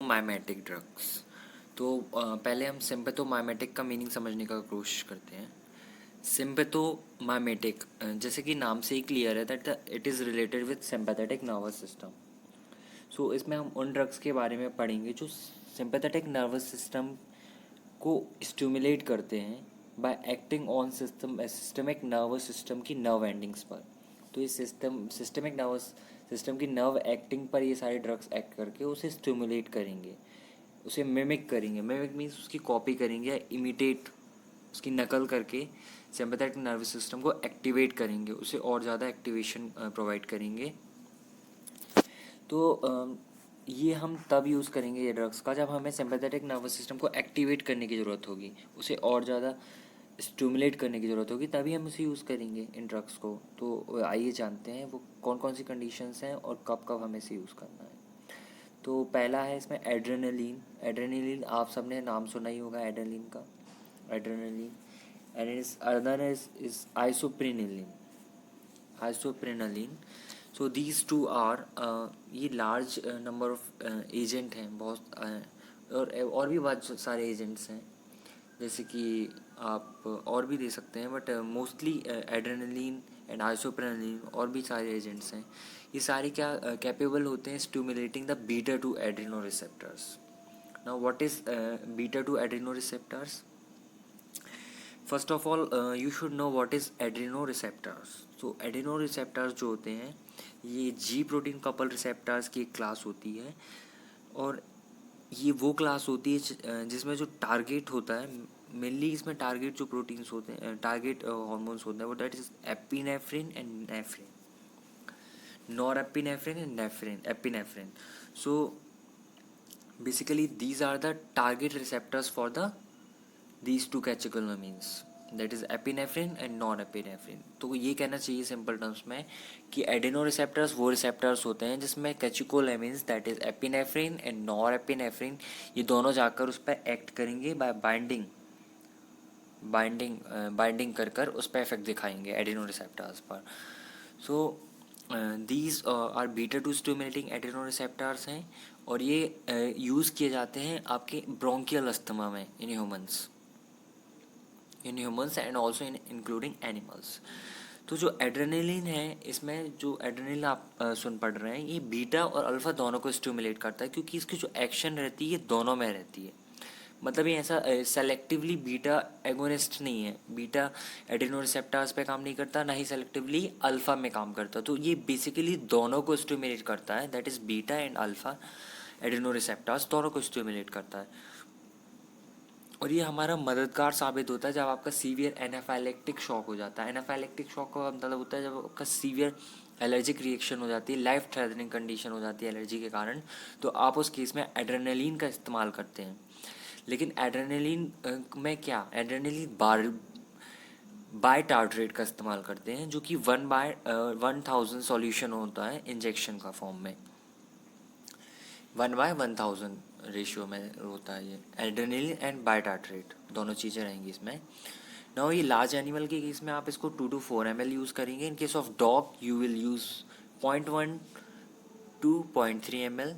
Sympathomimetic drugs. तो पहले हम सिम्पैथोमाइमेटिक का मीनिंग समझने का कोशिश करते हैं। सिम्पैथोमाइमेटिक, जैसे कि नाम से ही क्लियर है that it is related with sympathetic nervous system. So इसमें हम उन ड्रग्स के बारे में पढ़ेंगे जो सिंपैथेटिक नर्वस सिस्टम को स्टिमुलेट करते हैं by acting on systemic nervous system की नर्व एंडिंग्स पर। तो ये सिस्टमिक नर्वस सिस्टम की नर्व एक्टिंग पर ये सारे ड्रग्स एक्ट करके उसे स्टिमुलेट करेंगे, उसे मिमिक करेंगे। मिमिक मीन्स उसकी कॉपी करेंगे या इमिटेट, उसकी नकल करके सिंपैथेटिक नर्वस सिस्टम को एक्टिवेट करेंगे, उसे और ज़्यादा एक्टिवेशन प्रोवाइड करेंगे। तो ये हम तब यूज़ करेंगे ये ड्रग्स का जब हमें सिंपैथेटिक नर्वस सिस्टम को एक्टिवेट करने की ज़रूरत होगी, उसे और ज़्यादा स्टिमुलेट करने की ज़रूरत होगी, तभी हम उसे यूज़ करेंगे इन ड्रग्स को। तो आइए जानते हैं वो कौन कौन सी कंडीशंस हैं और कब कब हमें इसे यूज़ करना है। तो पहला है इसमें एड्रेनलिन। एड्रेनलिन आप सबने नाम सुना ही होगा एड्रेनलिन का, adrenaline. And is other is isoprenaline, isoprenaline. So these two are, ये लार्ज नंबर ऑफ एजेंट हैं, बहुत और भी बहुत सारे एजेंट्स हैं, जैसे कि आप और भी दे सकते हैं, बट मोस्टली एड्रेनलिन एंड आइसोप्रेनलिन और भी सारे एजेंट्स हैं। ये सारे क्या कैपेबल होते हैं stimulating the beta two Adreno receptors. Now what is beta two Adreno receptors? First of all you should know what is Adreno receptors. तो एड्रेनो रिसेप्टर्स जो होते हैं ये जी प्रोटीन कपल रिसेप्टर्स की एक क्लास होती है, और ये वो क्लास होती है जिसमें जो टारगेट होता है, मेनली इसमें टारगेट जो प्रोटीन्स होते हैं, टारगेट हार्मोन्स होते हैं, वो that is epinephrine and नेफ्रिन, norepinephrine and नेफ्रिन, epinephrine. So basically these are the target receptors for these two catecholamines, that is epinephrine and non-epinephrine। तो ये कहना चाहिए सिंपल टर्म्स में कि एडेनो रिसेप्टर्स वो रिसेप्टर्स होते हैं जिसमें catecholamines that is epinephrine and norepinephrine ये दोनों जाकर उस पर एक्ट करेंगे बाय बाइंडिंग कर कर उस पर इफेक्ट दिखाएंगे एडेनो रिसेप्टर्स पर। So these are beta two stimulating adreno receptors हैं, और ये यूज़ किए जाते हैं आपके ब्रोंकियल अस्थमा में in humans and also including animals. तो जो एड्रेनलिन है, इसमें जो एड्रेनलिन आप सुन पढ़ रहे हैं, ये बीटा और अल्फा दोनों को स्टिमुलेट करता है, क्योंकि इसकी जो एक्शन रहती है ये दोनों में रहती है। मतलब ये ऐसा सेलेक्टिवली बीटा एगोनिस्ट नहीं है, बीटा एड्रेनो रिसेप्टर्स पे काम नहीं करता, ना ही सेलेक्टिवली अल्फा में काम करता। तो ये बेसिकली दोनों को स्टिमुलेट करता है, that is beta and alpha Adreno receptors दोनों को स्टिमुलेट करता है। और ये हमारा मददगार साबित होता है जब आपका सीवियर एनाफाइलेक्टिक शॉक हो जाता है। एनाफाइलेक्टिक शॉक का मतलब होता है जब आपका सीवियर एलर्जिक रिएक्शन हो जाती है, लाइफ थ्रेटनिंग कंडीशन हो जाती है एलर्जी के कारण, तो आप उस केस में एड्रेनलिन का इस्तेमाल करते हैं। लेकिन एड्रेनलिन में क्या, एड्रेनलिन बाय टार्ट्रेट का इस्तेमाल करते हैं, जो कि 1/1000 सॉल्यूशन होता है इंजेक्शन का फॉर्म में, 1/1000 रेशियो में होता है ये एड्रेनलिन एंड बाय टार्ट्रेट, दोनों चीज़ें रहेंगी इसमें। नाउ ये लार्ज एनिमल के केस में आप इसको 2 to 4 ml यूज़ करेंगे। इन case of dog you will use 0.1 to 0.3 ml।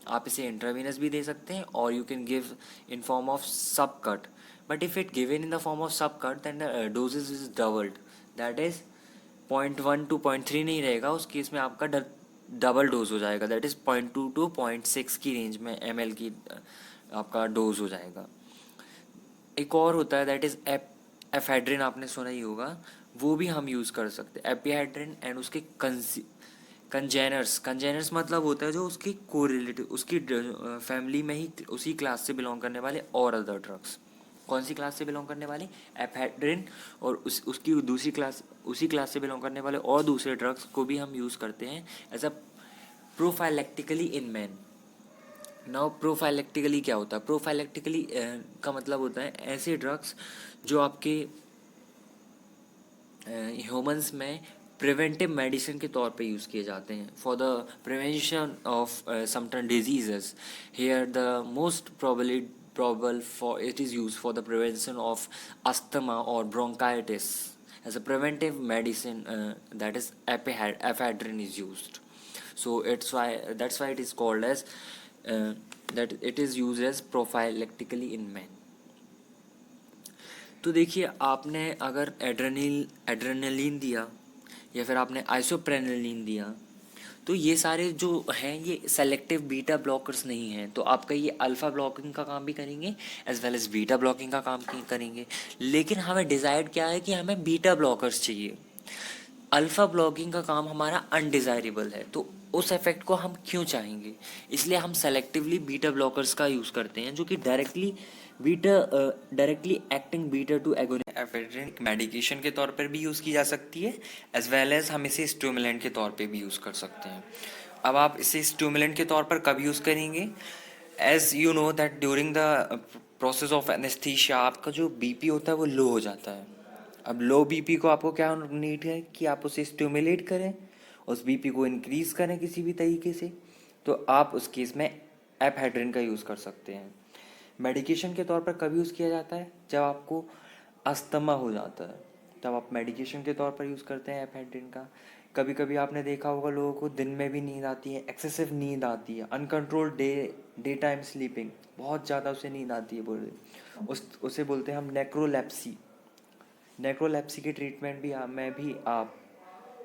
आप इसे इंट्रावीनस भी दे सकते हैं, और you can give in form of subcut, but if it given in the form of subcut then the doses is doubled, that is 0.1 to 0.3 नहीं रहेगा, उस case में आपका डबल डोज हो जाएगा, दैट इज 0.2 to 0.6 की range में ml की आपका डोज हो जाएगा। एक और होता है दैट इज एफेड्रिन, आपने सुना ही होगा, वो भी हम यूज़ कर सकते हैं, एपिहेड्रिन एंड उसके कंजेनर्स मतलब होता है जो उसकी कोरिलेटिव, उसकी फैमिली में ही उसी क्लास से बिलोंग करने वाले और अदर ड्रग्स। कौन सी क्लास से बिलोंग करने वाले? एफेड्रिन, और उसकी दूसरी क्लास, उसी क्लास से बिलोंग करने वाले और दूसरे ड्रग्स को भी हम यूज़ करते हैं as a prophylactically in man. Now prophylactically क्या होता है? प्रोफाइलेक्टिकली का मतलब होता है ऐसे ड्रग्स जो आपके ह्यूमंस में प्रिवेंटिव मेडिसिन के तौर पे यूज़ किए जाते हैं फॉर द प्रिवेंशन ऑफ समटन diseases. Here the most probable for it is used for the prevention of asthma or bronchitis as a preventive medicine, that is ephedrine is used. So that's why it is called as that it is use as prophylactically in man. तो देखिए, आपने अगर adrenaline दिया या फिर आपने आइसोप्रेनलिन दिया, तो ये सारे जो हैं ये सेलेक्टिव बीटा ब्लॉकर्स नहीं हैं, तो आपका ये अल्फ़ा ब्लॉकिंग का काम भी करेंगे as well as beta blocking का काम करेंगे। लेकिन हमें डिज़ायर्ड क्या है कि हमें बीटा ब्लॉकर्स चाहिए। अल्फ़ा ब्लॉकिंग का काम हमारा अनडिज़ायरेबल है, तो उस इफेक्ट को हम क्यों चाहेंगे, इसलिए हम सेलेक्टिवली बीटा ब्लॉकर्स का यूज़ करते हैं, जो कि directly acting beta two agonist ephedrine medication के तौर पर भी यूज़ की जा सकती है, एज वेल एज हम इसे स्टिमुलेंट के तौर पे भी यूज़ कर सकते हैं। अब आप इसे स्टिमुलेंट के तौर पर कब यूज़ करेंगे? As you know that during the process of anaesthesia आपका जो बीपी होता है वो लो हो जाता है। अब लो बीपी को आपको क्या नीड है कि आप उसे स्टिमुलेट करें, उस बीपी को इंक्रीज करें किसी भी तरीके से, तो आप उस केस में एपहेड्रिन का यूज़ कर सकते हैं। मेडिकेशन के तौर पर कब यूज़ किया जाता है? जब आपको अस्थमा हो जाता है, तब आप मेडिकेशन के तौर पर यूज़ करते हैं एपहेड्रिन का। कभी कभी आपने देखा होगा लोगों को दिन में भी नींद आती है, एक्सेसिव नींद आती है, अनकंट्रोल्ड डे टाइम स्लीपिंग, बहुत ज़्यादा उसे नींद आती है, बोल उसे बोलते हैं हम नेक्रोलेप्सी। नेक्रोलेप्सी के ट्रीटमेंट भी में भी आप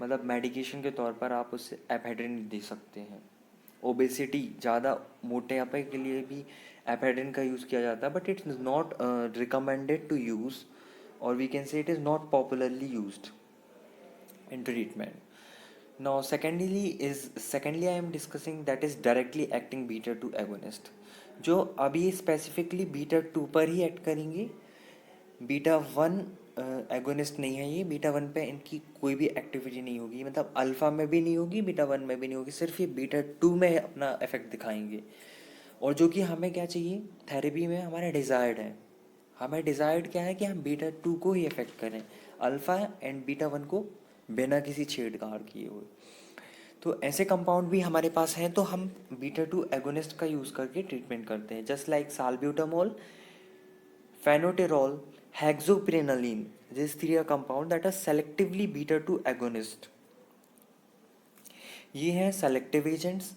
मतलब मेडिकेशन के तौर पर आप उसे एपहेड्रिन दे सकते हैं। ओबेसिटी, ज़्यादा मोटापे के लिए भी एपहेड्रिन का यूज़ किया जाता है, but it's not recommended to use, और we can say it is not popularly used in treatment. Now, secondly, I am discussing that is directly acting beta 2 agonist, जो अभी स्पेसिफिकली बीटा 2 पर ही एक्ट करेंगे। Beta 1 agonist नहीं है ये, beta 1 पे इनकी कोई भी एक्टिविटी नहीं होगी, मतलब अल्फा में भी नहीं होगी, बीटा 1 में भी नहीं होगी, सिर्फ ये बीटा 2 में अपना इफेक्ट दिखाएंगे। और जो कि हमें क्या चाहिए थेरेपी में, हमारा डिज़ायर्ड है, हमें डिज़ायर्ड क्या है कि हम बीटा 2 को ही इफेक्ट करें, अल्फ़ा एंड बीटा 1 को बिना किसी छेड़छाड़ किए हुए। तो ऐसे कंपाउंड भी हमारे पास हैं, तो हम बीटा 2 एगोनिस्ट का यूज़ करके ट्रीटमेंट करते हैं, just like salbutamol, fenoterol, hexoprenaline, this three are compound that are selectively beta 2 agonist. ये हैं सेलेक्टिव एजेंट्स।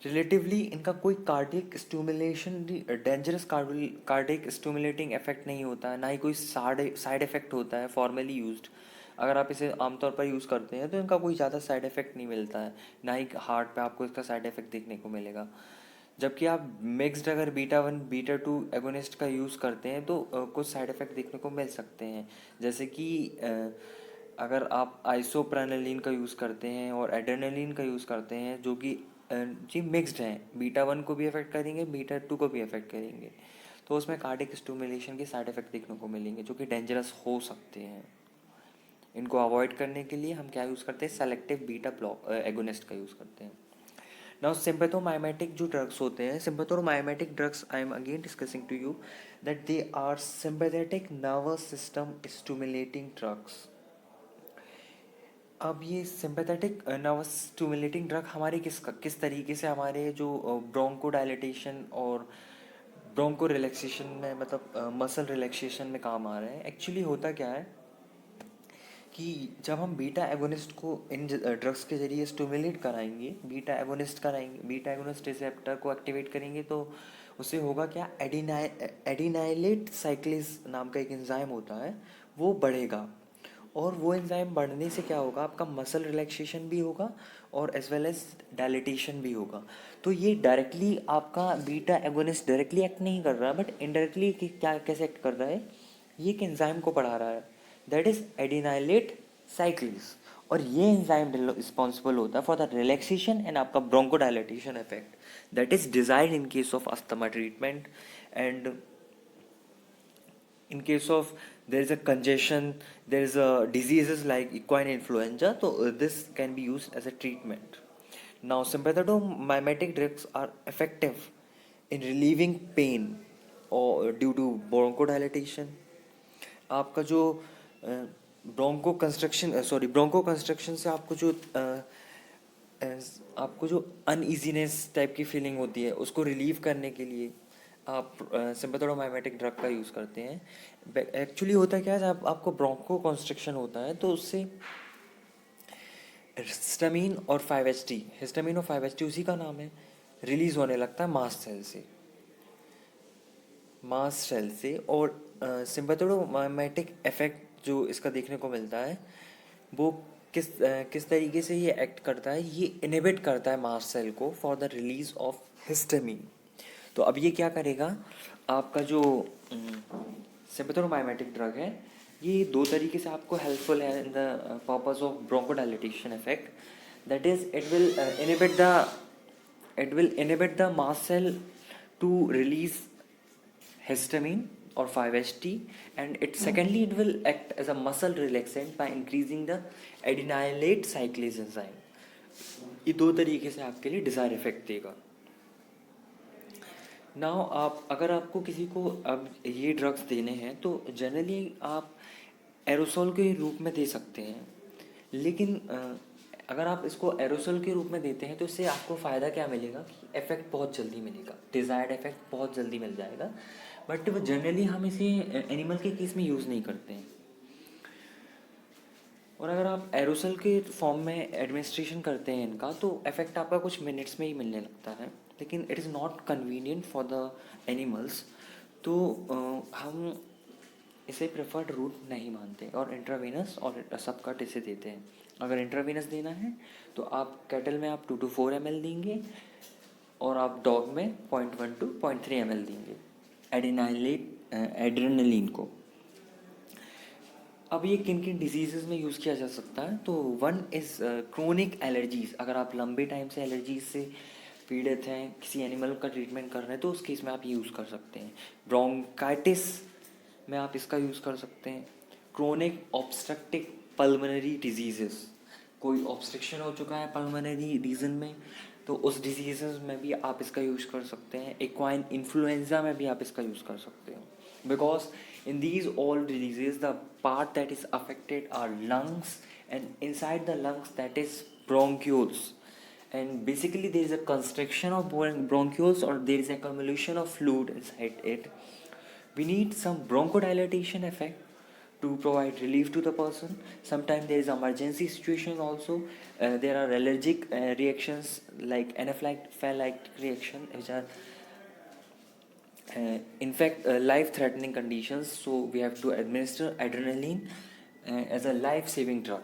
रिलेटिवली इनका कोई cardiac stimulation, dangerous cardiac stimulating effect नहीं होता है, ना ही कोई साइड इफेक्ट होता है फॉर्मली यूज्ड। अगर आप इसे आमतौर पर यूज़ करते हैं तो इनका कोई ज़्यादा साइड इफेक्ट नहीं मिलता है, ना ही हार्ट पे आपको इसका साइड इफेक्ट देखने को मिलेगा। जबकि आप मिक्स्ड अगर बीटा 1 बीटा 2 एगोनिस्ट का यूज़ करते हैं तो कुछ साइड इफेक्ट देखने को मिल सकते हैं, जैसे कि अगर आप आइसोप्रेनलिन का यूज़ करते हैं और एड्रेनलिन का यूज़ करते हैं, जो कि जी मिक्स्ड हैं, बीटा 1 को भी अफेक्ट करेंगे, बीटा 2 को भी अफेक्ट करेंगे, तो उसमें कार्डियक स्टिमुलेशन के साइड इफेक्ट देखने को मिलेंगे, जो कि डेंजरस हो सकते हैं। इनको अवॉइड करने के लिए हम क्या यूज़ करते हैं, सेलेक्टिव बीटा ब्लॉक एगोनिस्ट का यूज़ करते हैं। नाउ सिम्पैथोमाइमेटिक जो ड्रग्स होते हैं, sympathomimetic drugs I am again discussing to you that they are sympathetic nervous system stimulating drugs. अब ये सिंपैथेटिक नर्वस स्टिमुलेटिंग ड्रग हमारे किस तरीके से हमारे जो ब्रोंको डायलिटेशन और ब्रोंको रिलैक्सेशन में, मतलब मसल रिलैक्सेशन में काम आ रहे हैं। एक्चुअली होता क्या है कि जब हम बीटा एगोनिस्ट को इन ड्रग्स के जरिए स्टिमुलेट कराएंगे, बीटा एगोनिस्ट रिसेप्टर को एक्टिवेट करेंगे, तो उससे होगा क्या, एडिनाइलेट साइक्लेज नाम का एक एंजाइम होता है, वो बढ़ेगा, और वो एंजाइम बढ़ने से क्या होगा, आपका मसल रिलैक्सेशन भी होगा और एज वेल एज डायलिटेशन भी होगा। तो ये डायरेक्टली आपका बीटा एगोनिस्ट डायरेक्टली एक्ट नहीं कर रहा है, बट इनडायरेक्टली क्या कैसे एक्ट कर रहा है, ये एक एंजाइम को बढ़ा रहा है, दैट इज एडिनाइलेट साइक्लेज, और ये एंजाइम रिस्पॉन्सिबल होता है फॉर द रिलैक्सेशन एंड आपका bronchodilatation effect that is desired in case of asthma treatment. And in case of there is a congestion, there is a diseases like equine influenza, so this can be used as a treatment. Now sympathomimetic drugs are effective in relieving pain or due to bronchodilation। आपका जो Bronco construction से आपको जो uneasiness type की feeling होती है, उसको relieve करने के लिए आप सिम्पैथोमाइमेटिक ड्रग का यूज़ करते हैं। एक्चुअली होता क्या है, जब आपको ब्रोंको कंस्ट्रक्शन होता है तो उससे हिस्टामिन और 5-HT, हिस्टामिन और 5-HT उसी का नाम है, रिलीज होने लगता है मास्ट सेल से। और सिंपैथोडोमाइमेटिक इफेक्ट जो इसका देखने को मिलता है वो किस तरीके से ये एक्ट करता है, ये इनहिबिट करता है मास्ट सेल को for the release of histamine. तो अब ये क्या करेगा, आपका जो सिंपैथोडोमाइमेटिक ड्रग है ये दो तरीके से आपको हेल्पफुल है in the purpose of bronchodilatation effect. That is it will inhibit the mast cell to release histamine or 5-HT, and secondly it will act as a muscle relaxant by increasing the adenylate cyclase enzyme। ये दो तरीके से आपके लिए Dzire effect देगा। Now आप अगर आपको किसी को अब ये ड्रग्स देने हैं तो जनरली आप एरोसोल के रूप में दे सकते हैं, लेकिन अगर आप इसको एरोसोल के रूप में देते हैं तो इससे आपको फ़ायदा क्या मिलेगा कि इफेक्ट बहुत जल्दी मिलेगा, डिज़ायर्ड इफेक्ट बहुत जल्दी मिल जाएगा। बट जनरली हम इसे एनिमल के केस में यूज़ नहीं करते हैं। और अगर आप एरोसोल के फॉर्म में एडमिनिस्ट्रेशन करते हैं इनका तो इफेक्ट आपका कुछ मिनट्स में ही मिलने लगता है, लेकिन it is not convenient for the animals. तो हम इसे प्रेफर्ड रूट नहीं मानते और इंट्रावेनस और सबकट इसे देते हैं। अगर इंट्रावेनस देना है तो आप कैटल में आप 2 to 4 ml देंगे और आप डॉग में 0.1 to 0.3 ml देंगे एड्रेनलिन को। अब ये किन किन डिजीज़ में यूज़ किया जा सकता है, तो वन इज़ क्रोनिक एलर्जीज़। अगर आप लंबे टाइम से एलर्जीज से पीड़ित हैं, किसी एनिमल का ट्रीटमेंट कर रहे हैं तो उस केस में आप ये यूज़ कर सकते हैं। ब्रोंकाइटिस में आप इसका यूज़ कर सकते हैं। क्रोनिक ऑब्स्ट्रक्टिव पल्मोनरी डिजीज़ेस, कोई ऑब्स्ट्रक्शन हो चुका है पल्मोनरी रीजन में तो उस डिजीज़ में भी आप इसका यूज़ कर सकते हैं। एक्वाइन इन्फ्लुएंजा में भी आप इसका यूज़ कर सकते हो, because in these all diseases the part that is affected are lungs, and inside the lungs that is bronchioles, and basically there is a constriction of bronchioles or there is accumulation of fluid inside it. We need some bronchodilation effect to provide relief to the person. Sometimes there is emergency situation also. There are allergic reactions like anaphylactic reaction which are in fact life threatening conditions, so we have to administer adrenaline as a life saving drug.